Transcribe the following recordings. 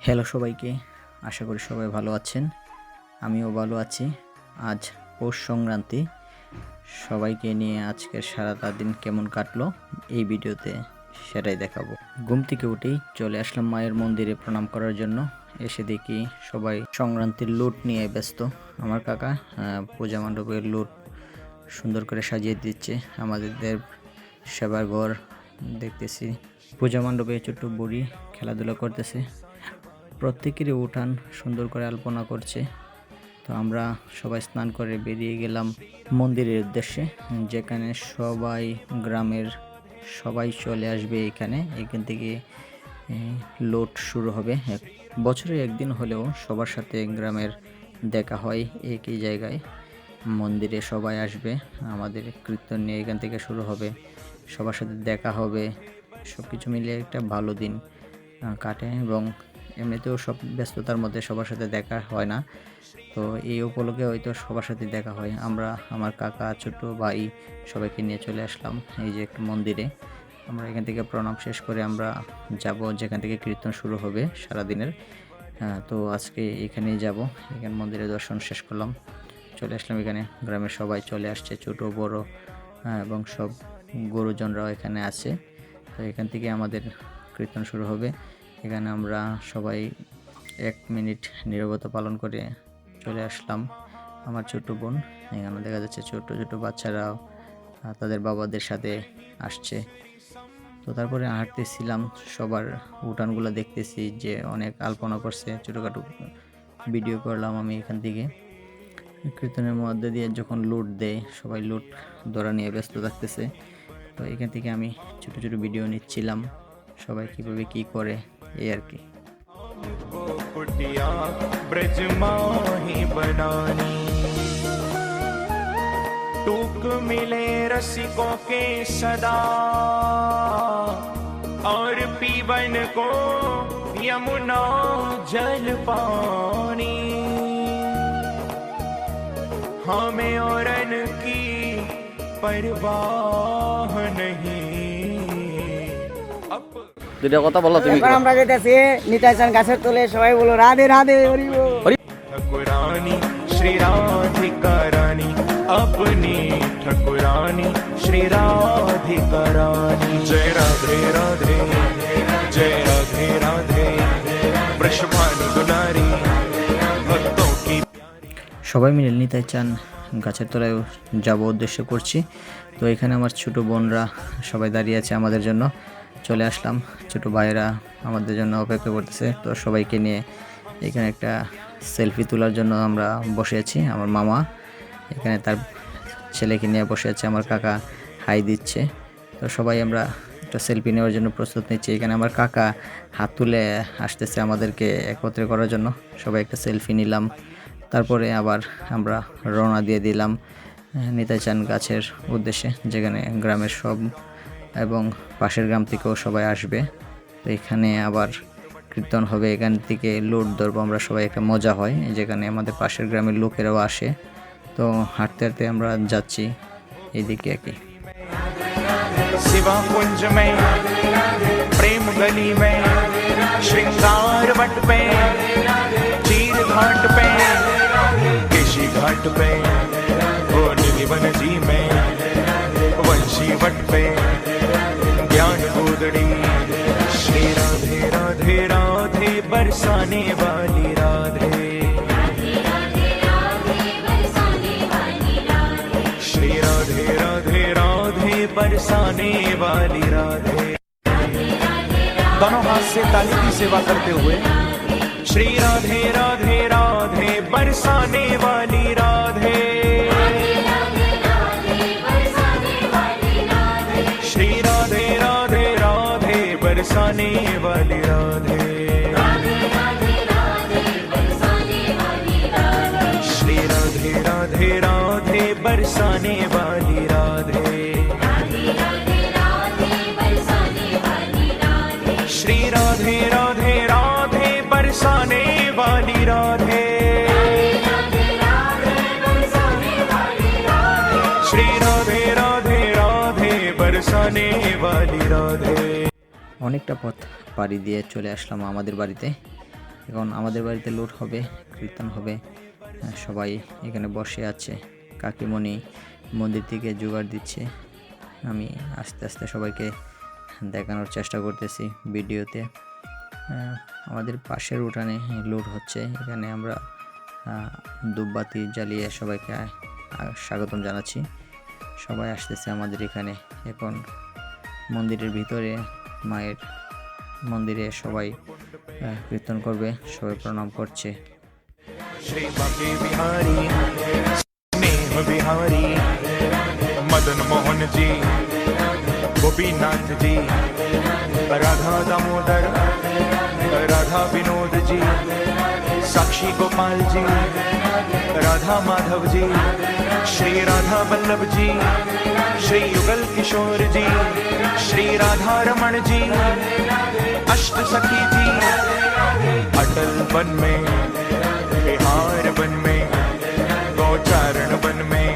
Hello সবাইকে, আশা করি সবাই ভালো আছেন। আমিও ভালো আছি। আজ পৌষ সংক্রান্তি, সবাইকে নিয়ে আজকের সারাটা দিন কেমন কাটলো এই ভিডিওতে সেটাই দেখাবো। ঘুম থেকে উঠেই চলে আসলাম মায়ের মন্দিরে প্রণাম করার জন্য। এসে দেখি সবাই সংক্রান্তির লুট নিয়ে ব্যস্ত। আমার কাকা পূজা মণ্ডপের লুট সুন্দর করে সাজিয়ে দিচ্ছে। আমাদের সেবার ঘর দেখতেছি, পূজা মণ্ডপে ছোট্ট বুড়ি খেলাধুলা করতেছে। প্রত্যেকেরই উঠান সুন্দর করে আলপনা করছে। তো আমরা সবাই স্নান করে বেরিয়ে গেলাম মন্দিরের উদ্দেশ্যে, যেখানে সবাই গ্রামের সবাই চলে আসবে। এখান থেকে লোট শুরু হবে। বছরে একদিন হলেও সবার সাথে গ্রামের দেখা হয় একই জায়গায়। মন্দিরে সবাই আসবে, আমাদের কীর্তন নিয়ে এখান থেকে শুরু হবে, সবার সাথে দেখা হবে। সব কিছু মিলিয়ে একটা ভালো দিন কাটে এবং এমনিতেও সব ব্যস্ততার মধ্যে সবার সাথে দেখা হয় না। তো এই উপলক্ষে হয়তো সবার সাথে দেখা হয়। আমার কাকা, ছোট ভাই সবাইকে নিয়ে চলে আসলাম এই যে একটা মন্দিরে। আমরা এখান থেকে প্রণাম শেষ করে আমরা যাব যেখান থেকে কীর্তন শুরু হবে সারাদিনের। তো আজকে এখানেই যাব। এখানে মন্দিরে দর্শন শেষ করলাম, চলে আসলাম এখানে। গ্রামের সবাই চলে আসছে, ছোট বড় এবং সব গুরুজনরাও এখানে আছে। তো এখান থেকে আমাদের কীর্তন শুরু হবে। এখানে আমরা সবাই 1 মিনিট নীরবতা পালন করে চলে আসলাম। আমার ছোট বোন, এখানে দেখা যাচ্ছে ছোট ছোট বাচ্চারাও তাদের বাবাদের সাথে আসছে। তো তারপরে হাঁটতেছিলাম, সবার উঠানগুলো দেখতেছি যে অনেক আলপনা করছে। ছোটোখাটো ভিডিও করলাম আমি এখান থেকে। কীর্তনের মধ্যে দিয়ে যখন লুট দেয়, সবাই লুট ধরা নিয়ে ব্যস্ত থাকতেছে। তো এখান থেকে আমি ছোট ছোট ভিডিও নিচ্ছিলাম, সবাই কীভাবে কী করে এই আর কি। टूक मिले रसिकों के सदा और पीवन को यमुना जल पानी। हमें औरन की परवाह नहीं। দুটো কথা বলো তুমি। আমরা যেতেছি নিতাইচান গাছের তলে, সবাই বলো রাধে রাধে হরি বল। ठाकुरानी श्री राधिका रानी, अपनी ठाकुरानी श्री राधिका रानी। जय राधे राधे, जय राधे राधे, वृषभानु गुनारी भक्तों की। সবাই মিলে নিতাইচান গাছের তলায় যাব উদ্দেশ্য করছি। তো এখানে আমার ছোট বোনরা সবাই দাঁড়িয়ে আছে আমাদের জন্য। চলে আসলাম, ছোট ভাইরা আমাদের জন্য অপেক্ষা করতেছে। তো সবাইকে নিয়ে এখানে একটা সেলফি তোলার জন্য আমরা বসে আছি। আমার মামা এখানে তার ছেলেকে নিয়ে বসে আছে, আমার কাকা হাই দিচ্ছে। তো সবাই আমরা একটা সেলফি নেওয়ার জন্য প্রস্তুত নিচ্ছি। এখানে আমার কাকা হাত তুলে আসতেছে আমাদেরকে একত্রে করার জন্য। সবাই একটা সেলফি নিলাম, তারপরে আবার আমরা রওনা দিয়ে দিলাম নিতাইচান গাছের উদ্দেশ্যে, যেখানে গ্রামের সব এবং পাশের গ্রাম থেকেও সবাই আসবে। তো এখানে আবার কীর্তন হবে, এখান থেকে লুট ধরবো আমরা সবাই, একটা মজা হয় যেখানে আমাদের পাশের গ্রামের লোকেরাও আসে। তো হাঁটতে হাঁটতে আমরা যাচ্ছি এইদিকে আর কি। शिवा कुंज में प्रेम गली में श्रृंगार वट पे चीर घाट पे केशी घाट पे ओ निधिवन जी में वंशी वट पे ज्ञान गोदड़ी। श्री राधे राधे राधे बरसाने वाली राधे, श्री राधे राधे राधे बरसाने वाली राधे। दोनों हाथ से ताली की सेवा करते हुए श्री राधे राधे राधे बरसाने वाली राधे, श्री राधे राधे राधे बरसाने वाली राधे, श्री राधे राधे राधे बरसाने वाली राधे, श्री राधे राधे राधे बरसाने वाली राधे, श्री राधे राधे राधे बरसाने वाली राधे। অনেকটা পথ পাড়ি দিয়ে চলে আসলাম আমাদের বাড়িতে। এখন আমাদের বাড়িতে লুট হবে, কীর্তন হবে, সবাই এখানে বসে আছে। কাকিমণি মন্দির থেকে জোগাড় দিচ্ছে, আমি আস্তে আস্তে সবাইকে দেখানোর চেষ্টা করতেছি ভিডিওতে। আমাদের পাশের উঠানে লুট হচ্ছে, এখানে আমরা ধূপবাতি জ্বালিয়ে সবাইকে স্বাগতম জানাচ্ছি। সবাই আসতেছে আমাদের এখানে। এখন মন্দিরের ভিতরে মায়ের মন্দিরে সবাই কীর্তন করবে, সবাই প্রণাম করছে। श्री बाके बिहारी स्नेह बिहारी मदन मोहन जी, गोपीनाथ जी, राधा दामोदर, राधा विनोद जी, साक्षी गोपाल जी, राधा माधव जी, श्री राधा वल्लभ जी, श्री युगल किशोर जी, श्री राधा रमण जी, अष्ट सखी जी, अटल वन में, बिहार वन में, गौचारण वन में,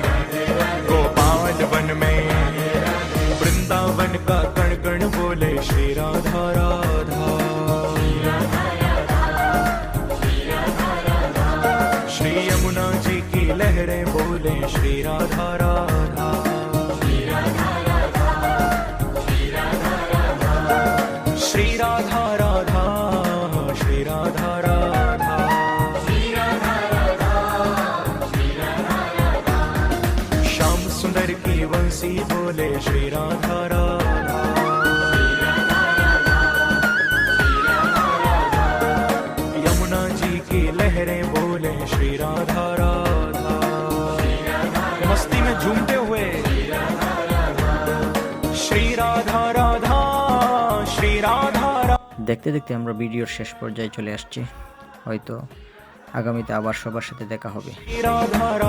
गोपाल वन में, वृंदावन का कण कण बोले श्री राधा राधा। श्री यमुना जी की लहरें बोले श्री राधा राधा। श्री राधा राधा, श्री राधा राधा, श्याम सुंदर की वंशी बोले श्री राधा राधा। यमुना जी की लहरें बोले श्री राधा राधा। मस्ती में झूमते हुए श्री राधा राधा, श्री राधा राधा। দেখতে দেখতে আমরা ভিডিওর শেষ পর্যায়ে চলে আসছি। হয়তো আগামীতে আবার সবার সাথে দেখা হবে। श्री राधा राधा।